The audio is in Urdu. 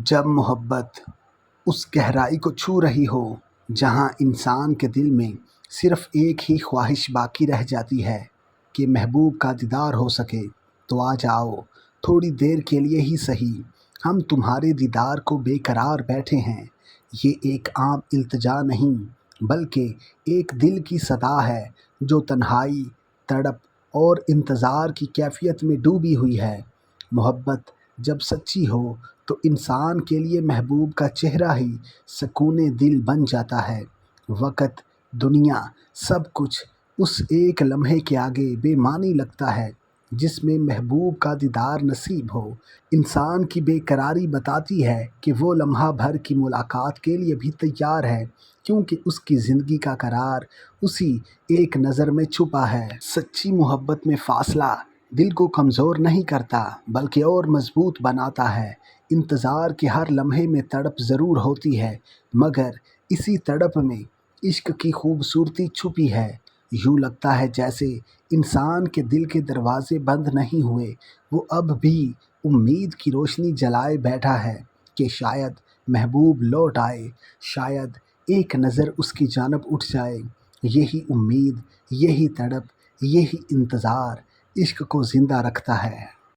جب محبت اس گہرائی کو چھو رہی ہو جہاں انسان کے دل میں صرف ایک ہی خواہش باقی رہ جاتی ہے کہ محبوب کا دیدار ہو سکے، تو آ جاؤ، تھوڑی دیر کے لیے ہی صحیح، ہم تمہارے دیدار کو بے قرار بیٹھے ہیں۔ یہ ایک عام التجا نہیں، بلکہ ایک دل کی صدا ہے جو تنہائی، تڑپ اور انتظار کی کیفیت میں ڈوبی ہوئی ہے۔ محبت جب سچی ہو تو انسان کے لیے محبوب کا چہرہ ہی سکون دل بن جاتا ہے۔ وقت، دنیا، سب کچھ اس ایک لمحے کے آگے بے معنی لگتا ہے جس میں محبوب کا دیدار نصیب ہو۔ انسان کی بے قراری بتاتی ہے کہ وہ لمحہ بھر کی ملاقات کے لیے بھی تیار ہے، کیونکہ اس کی زندگی کا قرار اسی ایک نظر میں چھپا ہے۔ سچی محبت میں فاصلہ دل کو کمزور نہیں کرتا بلکہ اور مضبوط بناتا ہے۔ انتظار کے ہر لمحے میں تڑپ ضرور ہوتی ہے، مگر اسی تڑپ میں عشق کی خوبصورتی چھپی ہے۔ یوں لگتا ہے جیسے انسان کے دل کے دروازے بند نہیں ہوئے، وہ اب بھی امید کی روشنی جلائے بیٹھا ہے کہ شاید محبوب لوٹ آئے، شاید ایک نظر اس کی جانب اٹھ جائے۔ یہی امید، یہی تڑپ، یہی انتظار عشق کو زندہ رکھتا ہے۔